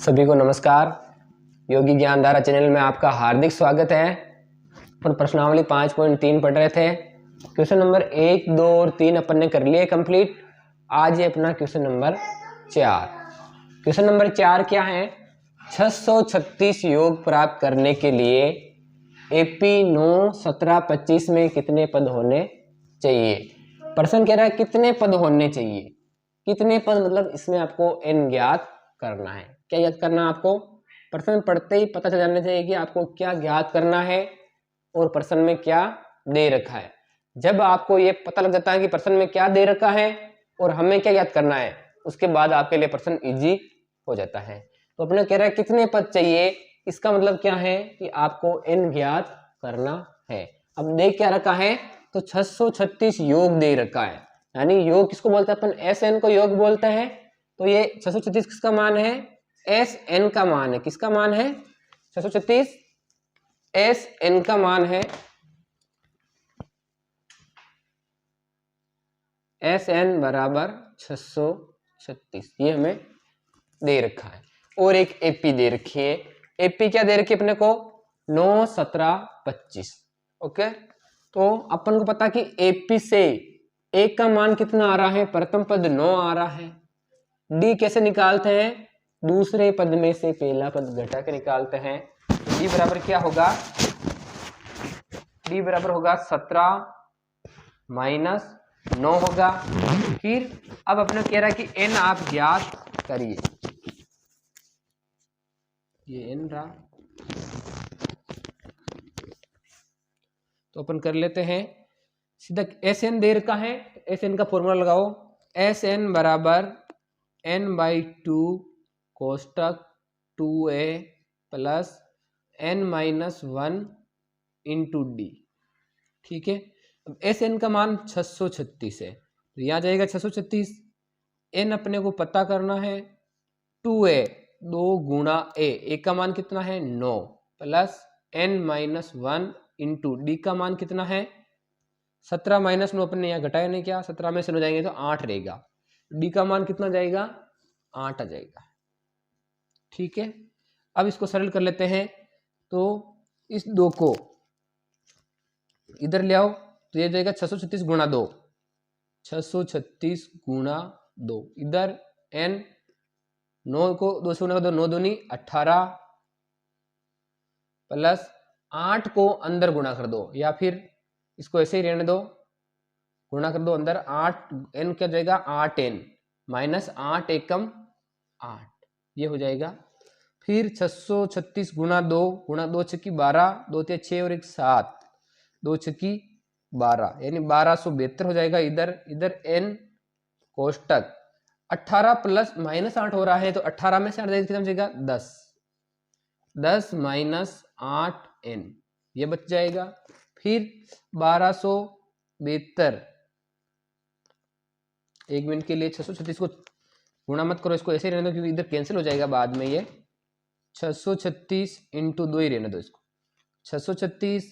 सभी को नमस्कार। योगी ज्ञानधारा चैनल में आपका हार्दिक स्वागत है। अपन प्रश्नावली 5.3 पढ़ रहे थे। क्वेश्चन नंबर 1, 2 और 3 अपन ने कर लिए कंप्लीट। आज ये अपना क्वेश्चन नंबर 4। क्वेश्चन नंबर 4 क्या है? 636 योग प्राप्त करने के लिए AP 9, 17, 25 में कितने पद होने चाहिए? प्रश्न कह रहा है कितने पद होने चाहिए। कितने पद मतलब इसमें आपको n ज्ञात करना है। क्या याद करना है आपको? प्रश्न पढ़ते ही पता चल जाना चाहिए कि आपको क्या ज्ञात करना है और प्रश्न में क्या दे रखा है। जब आपको ये पता लग जाता है कि प्रश्न में क्या दे रखा है और हमें क्या याद करना है, उसके बाद आपके लिए प्रश्न इजी हो जाता है। तो अपने कह रहा है कितने पद चाहिए, इसका मतलब क्या है कि आपको n ज्ञात करना है। अब देख क्या रखा है, तो 636 योग दे रखा है। यानी योग किसको बोलते हैं? अपन Sn को योग बोलते हैं। तो ये 636 किसका मान है? Sn का मान है। किसका मान है? 636 Sn का मान है। Sn बराबर 636 ये हमें दे रखा है। और एक AP दे रखी है। AP क्या दे रखी है अपने को? 9, 17, 25। ओके, तो अपन को पता कि AP से एक का मान कितना आ रहा है? प्रथम पद 9 आ रहा है। D कैसे निकालते हैं? दूसरे पद में से पहला पद घटा के निकालते हैं। D बराबर क्या होगा? D बराबर होगा 17 माइनस 9 होगा। फिर अब अपने कह रहा है कि n आप ज्ञात करिए। ये n रहा, तो अपन कर लेते हैं सीधा। Sn दे रखा है, Sn का फॉर्मूला लगाओ। Sn बराबर n/2 कोष्टक 2a plus n-1 into D. ठीक है, अब Sn का मान 636 है, तो यहाँ जाएगा 636। n अपने को पता करना है 2a 2 गुणा a का मान कितना है? 9 प्लस n-1 इंटू डी का मान कितना है? 17 माइनस 9 अपने यहाँ घटाया नहीं क्या? 17 में से 9 जाएंगे तो 8 रहेगा। डी का मान कितना जाएगा? 8 आ जाएगा। ठीक है, अब इसको सरल कर लेते हैं। तो इस 2 को इधर ले आओ, तो ये जाएगा 636 गुणा 2। 636 गुणा 2, इधर n 9 को 2 से गुणा कर दो, 9 दूनी 18 प्लस 8 को अंदर गुणा कर दो, या फिर इसको ऐसे ही रहने दो, गुणा कर दो अंदर। 8 n क्या जाएगा? 8n माइनस 8 एकम 8, ये हो जाएगा। फिर 636 गुणा 2 छक्की 12, 2 × 6 और 1 7, 2 छक्की 12 यानी 1272 हो जाएगा। इधर n कोष्टक 18 प्लस माइनस 8 हो रहा है, तो 18 में से 8 कितना बचेगा? 10। 10 माइनस 8n ये बच जाएगा। फिर 1272, एक मिनट के लिए 636 को गुणा मत करो, इसको ऐसे ही रहने दो क्योंकि इधर कैंसिल हो जाएगा बाद में। ये 636 इंटू 2 ही रहने दो इसको। 636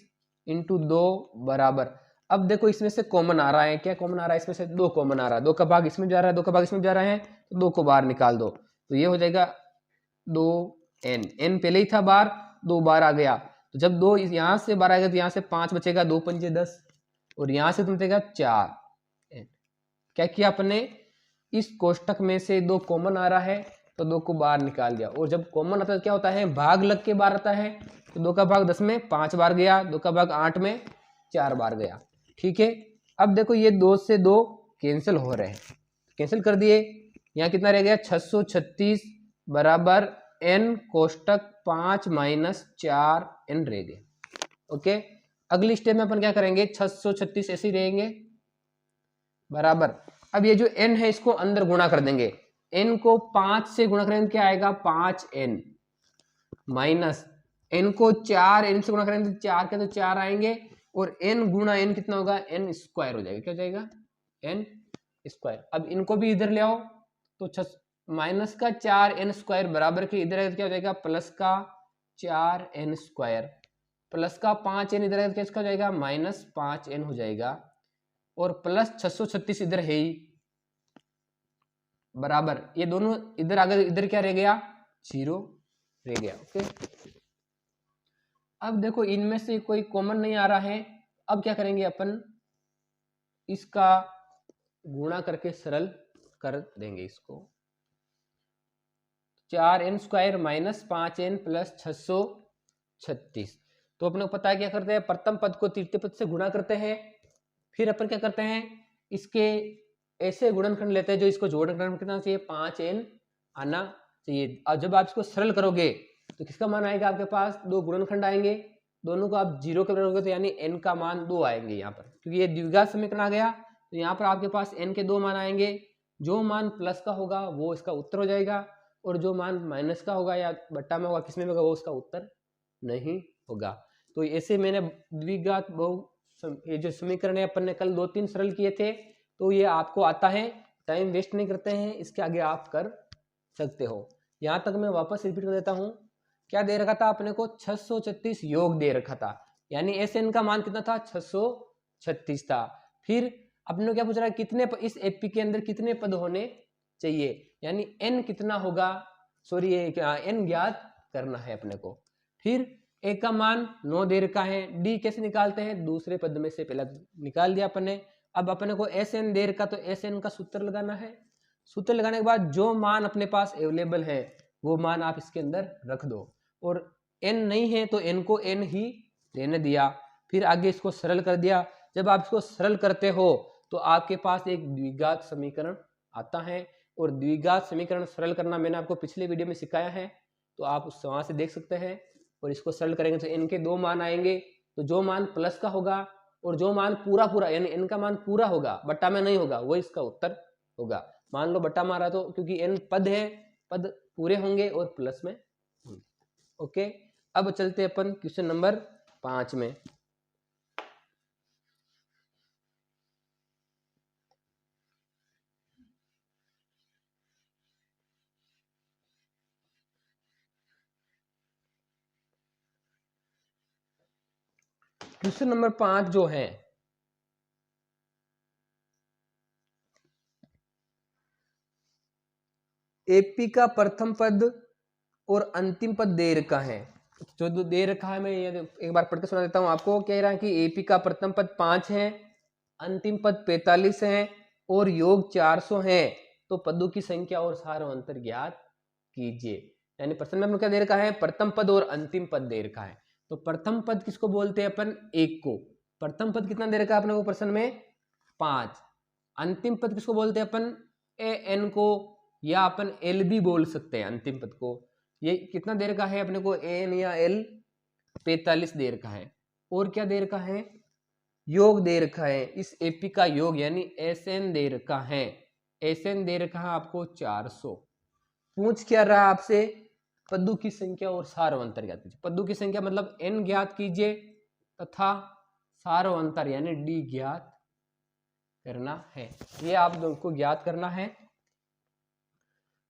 इंटू 2 बराबर, अब देखो इसमें से कॉमन आ रहा है। क्या कॉमन आ रहा है? इसमें से 2 कॉमन आ रहा है। 2 का भाग इसमें जा रहा है, 2 का भाग इसमें जा रहा है, तो 2 को बाहर निकाल दो, तो ये हो जाएगा 2n। n पहले ही था बाहर, 2 बार आ गया, तो जब 2 यहाँ से बाहर आएगा तो यहाँ से 5 बचेगा, 2 पंजे 10, और यहाँ से तुम बचेगा 4। क्या किया अपने? इस कोष्टक में से 2 कॉमन आ रहा है, तो 2 को बाहर निकाल दिया। और जब कॉमन आता है क्या होता है? भाग लग के बाहर आता है, तो 2 का भाग 10 में 5 बार गया, 2 का भाग 8 में 4 बार गया। ठीक है, अब देखो ये 2 से 2 कैंसिल हो रहे हैं, कैंसिल कर दिए। यहाँ कितना रह गया? 636 बराबर n कोष्टक 5 माइनस 4n रह गया। ओके, अगली स्टेप में अपन क्या करेंगे? 636 ऐसे ही रहेंगे बराबर। अब ये जो n है इसको अंदर गुणा कर देंगे। n को 5 से गुणा करेंगे क्या आएगा? 5n माइनस n को 4n से गुणा करेंगे तो 4 के तो 4 आएंगे, और n गुणा n कितना होगा? n स्क्वायर हो जाएगा। क्या हो जाएगा? n square. अब इनको भी इधर ले आओ, तो माइनस का 4n स्क्वायर बराबर के इधर क्या हो जाएगा? प्लस का 4n स्क्वायर, प्लस का 5n इधर क्या हो जाएगा? माइनस 5n हो जाएगा, और प्लस 636 इधर है ही बराबर। ये दोनों इधर आ गए, इधर क्या रह गया? 0 रह गया। ओके, अब देखो इनमें से कोई कॉमन नहीं आ रहा है। अब क्या करेंगे अपन, इसका गुणा करके सरल कर देंगे इसको। 4n² minus 5n plus 636। तो अपने को पता है क्या करते हैं, प्रथम पद को तृतीय पद से गुणा करते हैं, फिर अपन क्या करते हैं, इसके ऐसे गुणनखंड लेते हैं जो इसको जोड़नखंड कितना चाहिए, 5n आना चाहिए। अब जब आप इसको सरल करोगे तो किसका मान आएगा आपके पास, दो गुणनखंड आएंगे, दोनों को आप 0 के बराबर तो यानी n का मान 2 आएंगे यहाँ पर, क्योंकि ये द्विघात समीकरण आ गया। तो यहाँ पर आपके पास n के 2 मान आएंगे, जो मान प्लस का होगा वो इसका उत्तर हो जाएगा, और जो मान माइनस का होगा या बट्टा में होगा, किसमें होगा, वो उसका उत्तर नहीं होगा। तो ऐसे मैंने द्विघात बहु ये जो समीकरण है अपन ने कल 2-3 सरल किए थे, तो ये आपको आता है, टाइम वेस्ट नहीं करते हैं, इसके आगे आप कर सकते हो। यहाँ तक मैं वापस रिपीट कर देता हूँ, क्या दे रखा था अपने को, 636 योग दे रखा था, यानी SN का मान कितना था, 636 था। फिर अपने को क्या पूछ रहा है, कितने इस एपी के अंदर कितने पद होने चाहिए, यानी n कितना होगा, सॉरी ये n ज्ञात करना है अपने को। फिर a का मान 9 दे रखा है, d कैसे निकालते हैं, दूसरे पद में से पहला निकाल दिया अपन ने। अब अपने को SN दे रखा, तो SN का सूत्र लगाना है। सूत्र लगाने के बाद जो मान अपने पास अवेलेबल है वो मान आप इसके अंदर रख दो, और n नहीं है तो n को n ही रहने दिया। फिर आगे इसको सरल कर दिया। जब आप इसको सरल करते हो तो आपके पास एक द्विघात समीकरण आता है, और द्विघात समीकरण सरल करना मैंने आपको पिछले वीडियो में सिखाया है, तो आप उस वहां से देख सकते हैं। और इसको सरल करेंगे तो n के 2 मान आएंगे, तो जो मान प्लस का होगा और जो मान पूरा पूरा यानी n का मान पूरा होगा, बट्टा में नहीं होगा, वो इसका उत्तर होगा। मान लो बट्टा मारा तो, क्योंकि n पद है, पद पूरे होंगे और प्लस में होंगे। ओके, अब चलते अपन क्वेश्चन नंबर 5 में। क्वेश्चन नंबर 5 जो है, एपी का प्रथम पद और अंतिम पद दे रखा है। जो दे रखा है मैं ये एक बार पढ़ के सुना देता हूं आपको। कह रहा है कि एपी का प्रथम पद 5 है, अंतिम पद 45 है और योग 400 है, तो पदों की संख्या और सारों अंतर ज्ञात कीजिए। यानी प्रश्न में क्या दे रखा है, प्रथम पद और अंतिम पद दे रखा है। तो प्रथम पद किसको बोलते हैं अपन, 1 को। प्रथम पद कितना दे रखा है अपने को प्रश्न में, 5। अंतिम पद किसको बोलते हैं अपन, an को, या अपन l भी बोल सकते हैं अंतिम पद को। ये कितना दे रखा है अपने को, an या l 45 दे रखा है। और क्या दे रखा है, योग दे रखा है, इस एपी का योग यानी SN दे रखा है। SN दे रखा है आपको 400। पूछ क्या रहा है आपसे, पदों की संख्या और सारों अंतर ज्ञात कीजिए। पदों की संख्या मतलब n ज्ञात कीजिए, तथा सारों अंतर यानी d ज्ञात करना है। ये आप लोगों को ज्ञात करना है,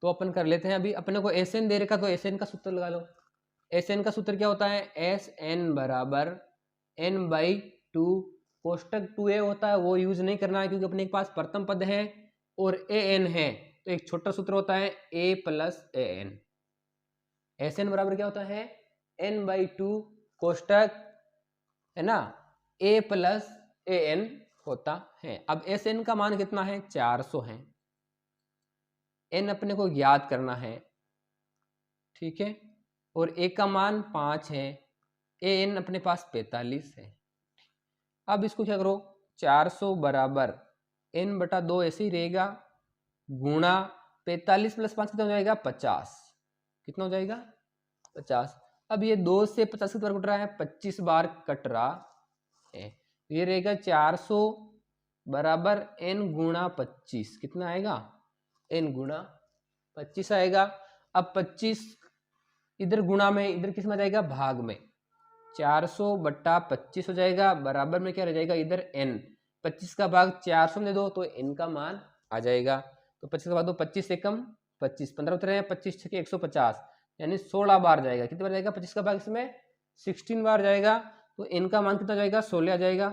तो अपन कर लेते हैं। अभी अपने को SN दे रखा, तो SN का सूत्र लगा लो। SN का सूत्र क्या होता है, SN बराबर n/2, कोष्टक 2a होता है, वो यूज नहीं करना है क्योंकि अपने पास प्रथम पद है और an है, तो एक छोटा सूत्र होता है a + an। SN बराबर क्या होता है, n/2 कोष्टक है ना, a + an होता है। अब SN का मान कितना है, 400 है। n अपने को ज्ञात करना है, ठीक है, और a का मान 5 है, an अपने पास 45 है। अब इसको क्या करो, 400 बराबर n/2 ऐसे ही रहेगा, गुणा 45 + 5 कितना हो जाएगा, 50। कितना हो जाएगा, 50। अब ये 2 से 50 कितनी बार कट रहा है, 25 बार कट रहा है। ये रहेगा 400 बराबर n गुणा 25, कितना आएगा, n गुणा 25 आएगा। अब 25 इधर गुणा में, इधर किस में जाएगा, भाग में, 400/25 हो जाएगा, बराबर में क्या रह जाएगा, इधर n। 25 का भाग 400 में दे दो तो n का मान आ जाएगा। तो 25 का भाग दो, 25 से कम 25, 15 उतरे हैं, 25 छके 150, यानी 16 बार जाएगा। कितनी बार जाएगा, 25 का भाग इसमें 16 बार जाएगा, तो n का मान कितना जाएगा, 16 आ जाएगा।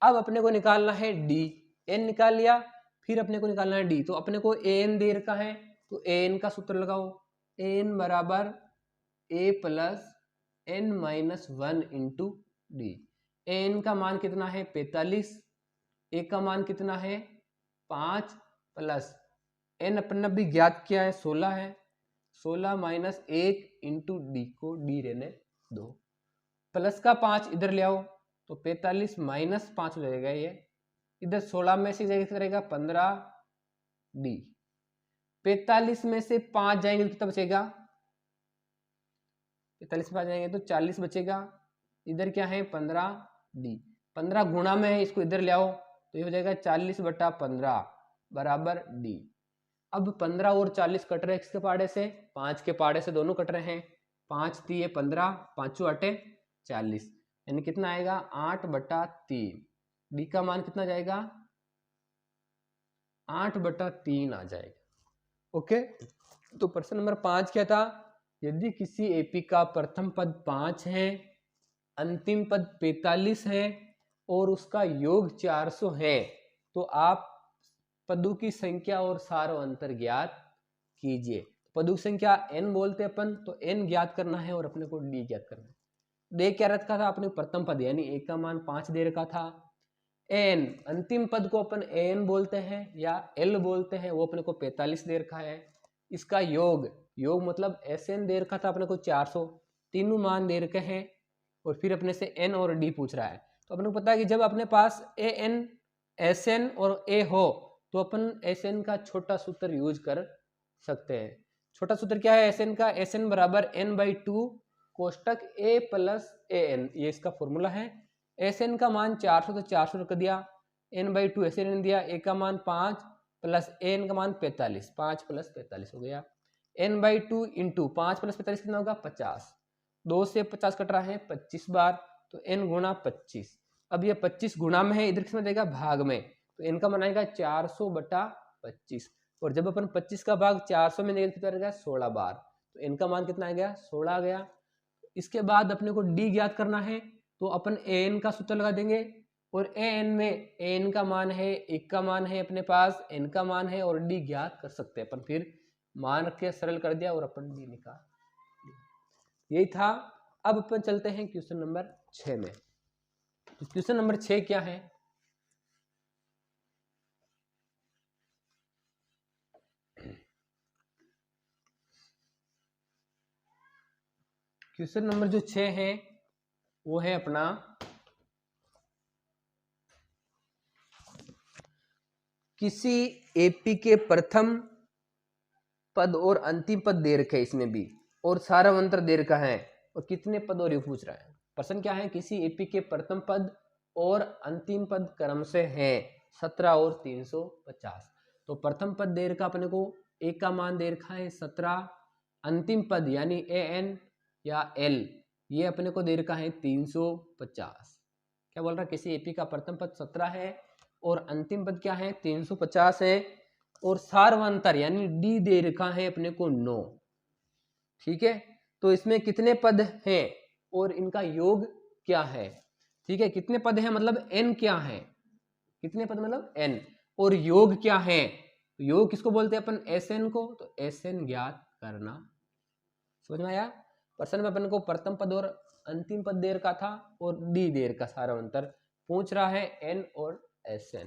अब अपने को निकालना है d, n निकाल लिया, फिर अपने को निकालना है d। तो अपने को an दे रखा है, तो an का सूत्र लगाओ, एन बराबर A plus N minus 1 into D. N का मान कितना है 45, ए का मान कितना है 5 प्लस एन अपन ने भी ज्ञात किया है 16 है, 16 माइनस 1 इंटू डी को डी रहने दो। प्लस का 5 इधर ले आओ तो 45 माइनस 5 हो जाएगा ये, इधर 16 में से जाएगा करेगा 15 डी। 45 में से 5 जाएंगे तो कितना बचेगा, 45 में 5 जाएंगे तो 40 बचेगा, इधर क्या है 15 डी। 15 गुणा में है, इसको इधर ले आओ तो ये हो जाएगा 40/15 बराबर डी। अब 15 और 40 कट रहे हैं किसके पाड़े से, 5 के पाड़े से दोनों कट रहे हैं, 5 3 15, 5 8 40, यानी कितना आएगा 8/3। डी का मान कितना जाएगा 8/3 आ जाएगा। ओके, तो प्रश्न नंबर 5 क्या था, यदि किसी एपी का प्रथम पद 5 है, अंतिम पद 45 है और उसका योग 400 है, तो आप पदों की संख्या और सार अंतर ज्ञात कीजिए। पदों की संख्या n बोलते हैं अपन, तो n ज्ञात करना है और अपने को d ज्ञात करना है। दे क्या रखा था अपने प्रथम पद यानी a का मान 5 दे रखा था। n अंतिम पद को अपन an बोलते हैं या l बोलते हैं, वो अपने को 45 दे रखा है। इसका योग मतलब Sn दे रखा था अपने को 400, तीनों मान दे रखे हैं और फिर अपने से n और d पूछ रहा है। तो अपने को पता है कि जब अपने पास an Sn और a हो तो अपन Sn का छोटा सूत्र यूज कर सकते हैं। छोटा सूत्र क्या है Sn का, Sn बराबर n/2 कोष्टक a प्लस an, ये इसका फॉर्मूला है। Sn का मान 400 तो 400 रख दिया, n/2 ऐसे रहने दिया, a का मान 5 प्लस an का मान 45, 5 प्लस 45 हो गया। n/2 इंटू 5 प्लस 45 कितना होगा 50, 2 से 50 कट रहा है 25 बार, तो n गुणा 25। अब ये 25 गुणा में है, इधर किसमें जाएगा भाग में, तो n का मान आएगा 400/25, और जब अपन 25 का भाग 400 में देंगे कितना रहेगा 16 बार, तो n का मान कितना आ गया 16 आ गया। इसके बाद अपने को d ज्ञात करना है, तो अपन an का सूत्र लगा देंगे, और an में an का मान है, 1 का मान है अपने पास, n का मान है और d ज्ञात कर सकते हैं अपन। फिर मान रख के सरल कर दिया और अपन d निकाल, यही था। अब अपन चलते हैं क्वेश्चन नंबर 6 में। तो क्वेश्चन नंबर 6 क्या है, क्वेश्चन नंबर जो 6 है वो है अपना किसी एपी के प्रथम पद और अंतिम पद दे रखे इसमें भी, और सारावंतर दे रखा है, और कितने पद और ये पूछ रहा है। प्रश्न क्या है, किसी एपी के प्रथम पद और अंतिम पद क्रम से हैं 17 और 350। तो प्रथम पद दे रखा अपने को, एक का मान दे रखा है 17, अंतिम पद यानी an या l ये अपने को दे रखा है 350। क्या बोल रहा है, किसी एपी का प्रथम पद 17 है और अंतिम पद क्या है 350 है, और सार्वंतर यानी डी दे रखा है अपने को 9। ठीक है, तो इसमें कितने पद हैं और इनका योग क्या है। ठीक है, कितने पद हैं मतलब n क्या है, कितने पद मतलब n, और योग क्या है, योग किसको बोलते हैं अपन Sn को, तो Sn ज्ञात करना। समझ में आया। प्रश्न में अपन को प्रथम पद और अंतिम पद दे रखा था और डी दे रखा, सारा अंतर पूछ रहा है n और Sn।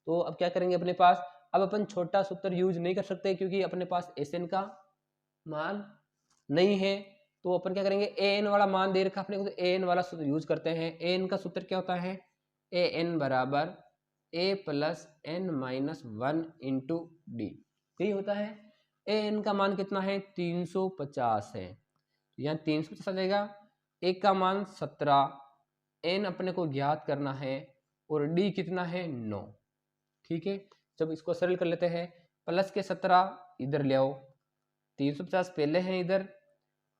तो अब क्या करेंगे अपने पास, अब अपन छोटा सूत्र यूज नहीं कर सकते क्योंकि अपने पास Sn का मान नहीं है, तो अपन क्या करेंगे an वाला मान दे रखा अपने को, तो an वाला सूत्र यूज करते हैं। an का सूत्र क्या होता है, an बराबर a plus n minus 1 into D, यही होता है। an का मान कितना है 350 है, यहाँ 350 आ जाएगा, एक का मान 17, n अपने को ज्ञात करना है और d कितना है 9। ठीक है, जब इसको सरल कर लेते हैं, प्लस के 17 इधर ले आओ, 350 पहले हैं इधर,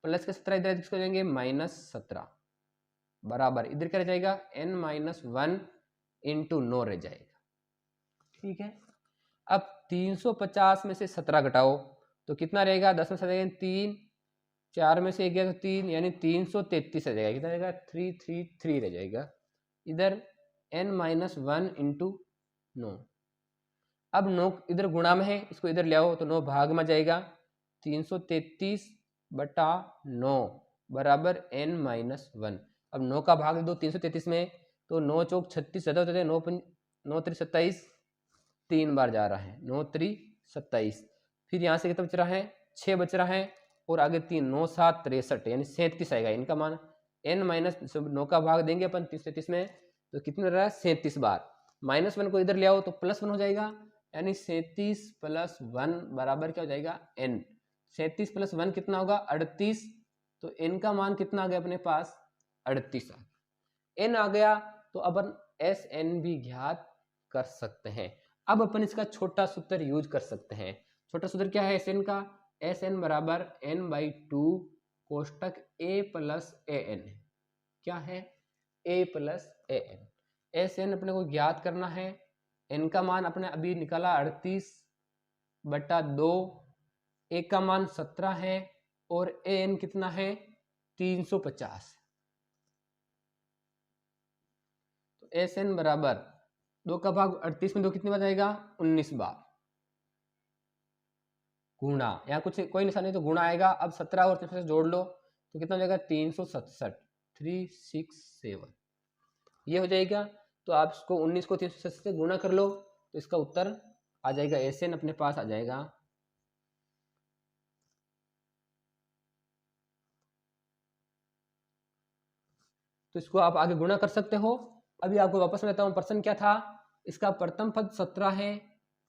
प्लस के 17 इधर किसको जाएंगे -17 बराबर, इधर क्या रह जाएगा n माइनस 1 इंटू 9 रह जाएगा। ठीक है, अब 350 में से 17 घटाओ तो कितना रहेगा, 10 में से जाएगा 3, 4 में से 1 गया तो 3, यानी 333 आ जाएगा, कितना रहेगा 333 रह जाएगा। इधर n माइनस 1 इंटू 9, अब 9 इधर गुणा में है, इसको इधर ले आओ तो 9 भाग में जाएगा, 333 9 बराबर n-1। अब 9 का भाग दो 333 में, तो 9 चौक 36 ज़्यादा होते थे, 9 3 27, 3 बार जा रहा है, 9 3 27। फिर यहाँ से कितना बच रहा है, 6 बच रहा है, और आगे 3 9 7 63, यानी 37 आएगा इनका मान। n-9 का भाग देंगे अपन 333 में, तो कितने बन रहा है, 37 बार। -1 को इधर ले आओ तो +1 हो जाएगा, यानी 37 + 1 बराबर क्या हो जाएगा, n। 37 + 1 कितना होगा, 38। तो n का मान कितना आ गया अपने पास, 38 n आ गया। तो अपन Sn भी ज्ञात कर सकते हैं। अब अपन इसका छोटा सूत्र यूज कर सकते हैं। छोटा सूत्र क्या है Sn का, Sn बराबर n/2 कोष्टक a + an। क्या है, a + an। Sn अपने को ज्ञात करना है। n का मान अपने अभी निकाला 38/2, a का मान 17 है, और an कितना है, 350। तो Sn बराबर 2 का भाग 38 में 2 कितनी बार जाएगा, 19 बार। गुणा, यहाँ कुछ कोई निशान नहीं तो गुणा आएगा। अब 17 और 3 जोड़ लो तो कितना हो जाएगा, 367, 367 ये हो जाएगा। तो आप इसको 19 को 367 से गुणा कर लो तो इसका उत्तर आ जाएगा, Sn अपने पास आ जाएगा। तो इसको आप आगे गुणा कर सकते हो। अभी आपको वापस में बताऊं, प्रश्न क्या था इसका, प्रथम पद 17 है,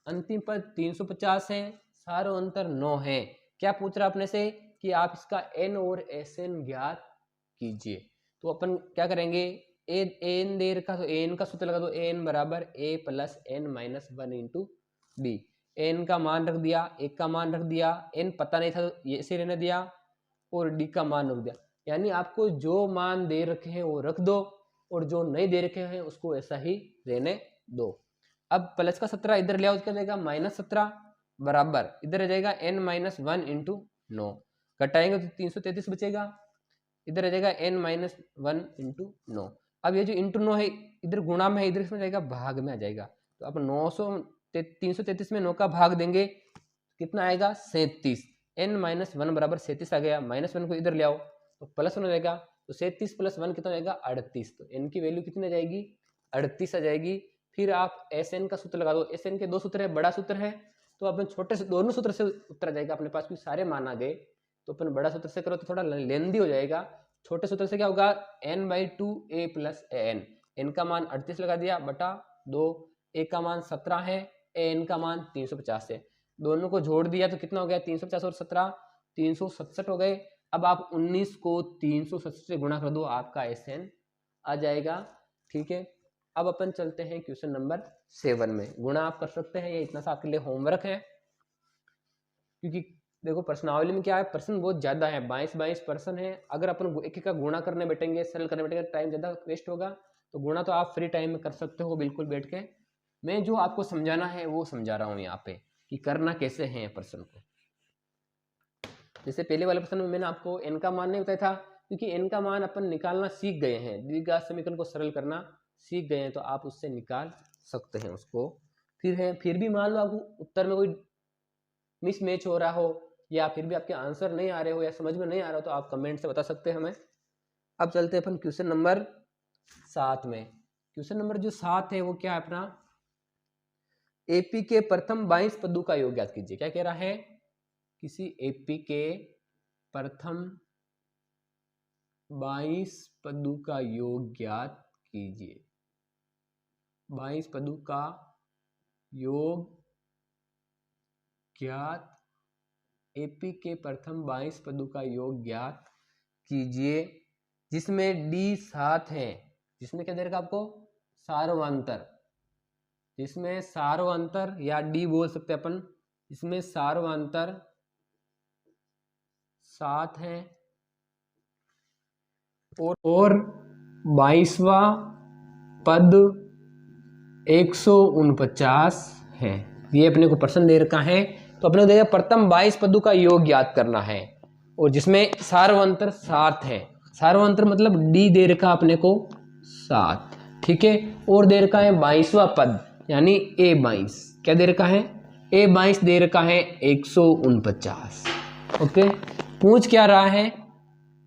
अंतिम पद 350 है, सारो अंतर 9 है। क्या पूछ रहा अपने से कि आप इसका n और Sn ज्ञात कीजिए। तो अपन क्या करेंगे, n दे रखा तो n का सूत्र लगा दो, n बराबर a + n-1 into d। n का मान रख दिया, 1 का मान रख दिया, n पता नहीं था तो ये ऐसे रहने दिया, और d का मान रख दिया। यानी आपको जो मान दे रखे हैं वो रख दो, और जो नहीं दे रखे हैं उसको ऐसा ही रहने दो। अब प्लस का 17 इधर ले आओ, क्या जाएगा, -17 बराबर इधर आ जाएगा n-1 इंटू 9। घटाएंगे तो 333 बचेगा, इधर आ जाएगा n-1 इंटू 9। अब ये जो इंटू 9 है इधर गुणा में है, इधर इसमें जाएगा भाग में आ जाएगा। तो अब 333 में 9 का भाग देंगे कितना आएगा, 37। n-1 बराबर 37 आ गया। -1 को इधर ले आओ तो +1 हो जाएगा। तो 37 + 1 कितना हो जाएगा, 38। तो n की वैल्यू कितनी आ जाएगी, 38 आ जाएगी। फिर आप Sn का सूत्र लगा दो। Sn के 2 सूत्र है, बड़ा सूत्र है, तो अपन छोटे से दोनों सूत्र से उत्तर आ जाएगा अपने पास, क्योंकि सारे मान आ गए। तो अपन बड़ा सूत्र से करो तो थोड़ा लेंदी हो जाएगा। छोटे सूत्र से क्या होगा, n/2 a + an। n का मान 38 लगा दिया बटा 2, a का मान 17 है, an का मान 350 है। दोनों को जोड़ दिया तो कितना हो गया, 350 और 17 367 हो गए। अब आप 19 को 367 से गुणा कर दो, आपका Sn आ जाएगा। ठीक है, अब अपन चलते हैं क्वेश्चन नंबर 7 में। गुणा आप कर सकते हैं, ये इतना सा आपके लिए होमवर्क है, क्योंकि देखो प्रश्नावली में क्या है, प्रश्न बहुत ज्यादा है, 22 प्रश्न है। अगर अपन एक का गुणा करने बैठेंगे, सरल करने बैठेंगे, टाइम ज्यादा वेस्ट होगा। तो गुणा तो आप फ्री टाइम में कर सकते हो बिल्कुल बैठ के। मैं जो आपको समझाना है वो समझा रहा हूँ यहाँ पे, कि करना कैसे है प्रश्न को। जैसे पहले वाले प्रश्न में मैंने आपको n का मान नहीं बताया था, क्योंकि n का मान अपन निकालना सीख गए हैं, द्विघात समीकरण को सरल करना सीख गए हैं, तो आप उससे निकाल सकते हैं उसको। फिर भी मान लो आपको उत्तर में कोई मिसमैच हो रहा हो, या फिर भी आपके आंसर नहीं आ रहे हो, या समझ में नहीं आ रहा हो, तो आप कमेंट से बता सकते हैं हमें। अब चलते हैं अपन क्वेश्चन नंबर 7 में। क्वेश्चन नंबर जो 7 है वो क्या है अपना, एपी के प्रथम 22 पदों का योग ज्ञात कीजिए। क्या कह रहा है, किसी एपी के प्रथम 22 पदों का योग ज्ञात कीजिए। 22 पदों का योग ज्ञात, एपी के प्रथम 22 पदों का योग ज्ञात कीजिए, जिसमें डी 7 है, जिसमें क्या दे रखा आपको, सार्वंतर, जिसमें सार्वंतर या डी बोल सकते हैं अपन, इसमें सार्वंतर 7 है, और 22वां पद 149 है। ये अपने को प्रश्न दे रखा है, तो अपने को देगा प्रथम 22 पदों का योग ज्ञात करना है, और जिसमें सार्वंतर 7 है। सार्वंतर मतलब डी दे रखा अपने को 7, ठीक है, और दे रखा है 22वां पद यानी A22। क्या दे रखा है, A22 दे रखा है 149। ओके, पूछ क्या रहा है,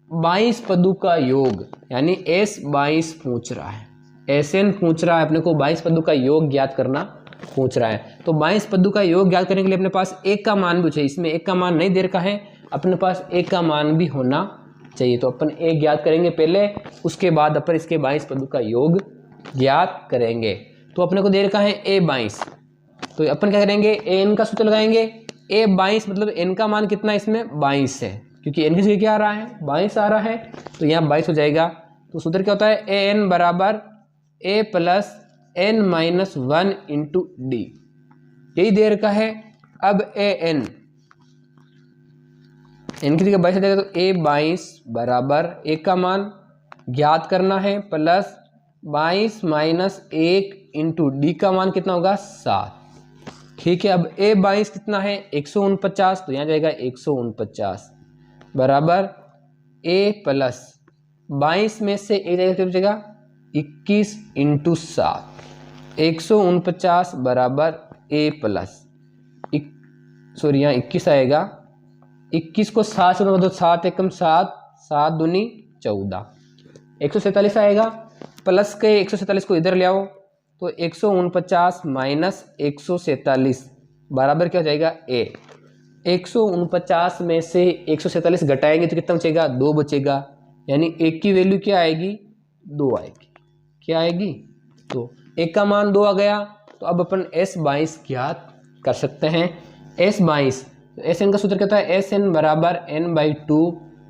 22 पदों का योग, यानी S22 पूछ रहा है, SN पूछ रहा है अपने को, 22 पदों का योग ज्ञात करना पूछ रहा है। तो 22 पदों का योग ज्ञात करने के लिए अपने पास एक का मान भी चाहिए, इसमें एक का मान नहीं दे रखा है, अपने पास एक का मान भी होना चाहिए। तो अपन एक ज्ञात करेंगे पहले, उसके बाद अपन इसके 22 पदों का योग ज्ञात करेंगे। तो अपने को दे रखा है A22, तो अपन क्या करेंगे, AN का सूत्र लगाएंगे। A22 मतलब N का मान कितना है, इसमें 22 है, क्योंकि N की जगह क्या आ रहा है, 22 आ रहा है, तो यहाँ 22 हो जाएगा। तो सूत्र क्या होता है, AN बराबर A plus N-1 into D, यही दे रखा है। अब AN N की जगह 22 आ जाएगा, तो A22 बराबर एक का मान ज्ञात करना है, प्लस 22 माइनस 1 इंटू D का मान कितना होगा, 7। ठीक है, अब A22 कितना है, 149, तो यहाँ जाएगा 149 बराबर A प्लस 22 में से एक जाएगा, कितना बचेगा, 21 इंटू 7, 149 बराबर A प्लस सॉरी यहाँ 21 आएगा, 21 को 7 से मतलब 7 एकम 7, 7 दूनी 14, 147 आएगा। प्लस के 147 को इधर ले आओ, तो 149 माइनस 147 बराबर क्या हो जाएगा, A। 149 में से 147 घटाएंगे तो कितना बचेगा, 2 बचेगा, यानी एक की वैल्यू क्या आएगी, 2 आएगी। क्या आएगी, तो एक का मान 2 आ गया। तो अब अपन S22 ज्ञात कर सकते हैं। S22 तो SN का सूत्र क्या होता है, SN बराबर N/2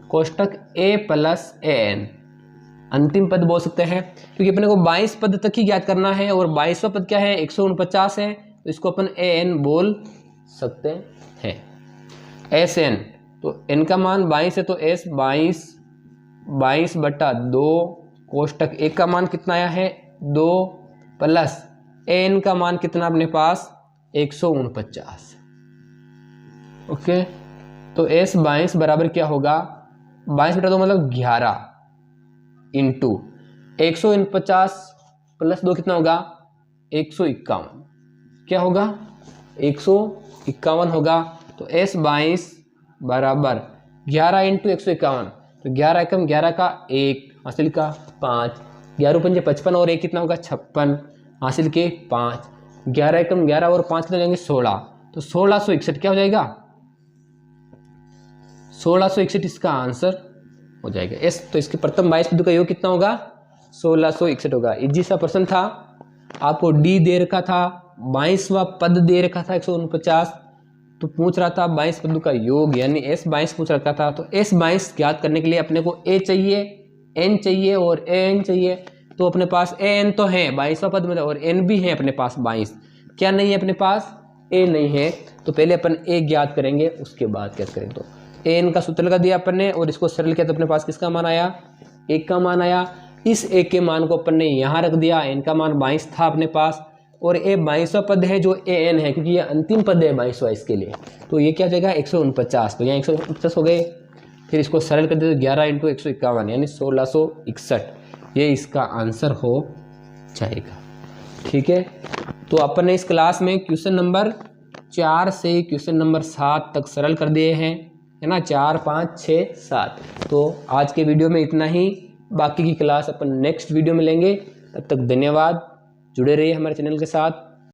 कोष्टक A प्लस AN, अंतिम पद बोल सकते हैं, क्योंकि अपने को 22 पद तक ही ज्ञात करना है और 22वां पद क्या है, 149 है, तो इसको अपन AN बोल सकते हैं। SN तो N का मान 22 है, तो S22 22/2 कोष्टक 1 का मान कितना आया है, 2 प्लस AN का मान कितना अपने पास, 149। ओके, तो S22 बराबर क्या होगा, 22/2 मतलब 11 इंटू 149 प्लस 2 कितना होगा, 151, क्या होगा, 151 होगा। तो S22 बराबर 11 इंटू 151, तो 11 एकम 11 का 1, हासिल का 5, 11 पंजे 55 और 1 कितना होगा, 56, हासिल के 5, 11 एकम 11 और 5 कितना जाएंगे, 16, तो 1661 क्या हो जाएगा, 1661 इसका आंसर हो जाएगा S। तो इसके प्रथम 22 पदों का योग कितना होगा, 1661 होगा। इजी सा प्रश्न था, आपको D दे रखा था, 22वां पद दे रखा था 149, तो पूछ रहा था 22 पदों का योग, यानी S22 पूछ रखा था। तो S22 ज्ञात करने के लिए अपने को A चाहिए, N चाहिए और AN चाहिए। तो अपने पास AN तो है 22वां पद में, और N भी है अपने पास 22, क्या नहीं है अपने पास, A नहीं है। तो पहले अपन A ज्ञात करेंगे, उसके बाद क्या करेंगे, तो AN का सूत्र लगा दिया अपन ने और इसको सरल किया, तो अपने पास किसका मान आया, 1 का मान आया। इस 1 के मान को अपन ने यहाँ रख दिया, N का मान 22 था अपने पास, और ये 22वां पद है जो AN है, क्योंकि ये अंतिम पद है 22वां इसके लिए, तो ये क्या हो जाएगा, 149, तो यहाँ 149 हो गए। फिर इसको सरल कर दे तो 11 इंटू 151 यानी 1661, ये इसका आंसर हो जाएगा। ठीक है, तो अपन ने इस क्लास में क्वेश्चन नंबर 4 से क्वेश्चन नंबर 7 तक सरल कर दिए हैं, है ना, 4, 5, 6, 7। तो आज के वीडियो में इतना ही, बाकी की क्लास अपन नेक्स्ट वीडियो में लेंगे। तब तक धन्यवाद, जुड़े रहिए हमारे चैनल के साथ।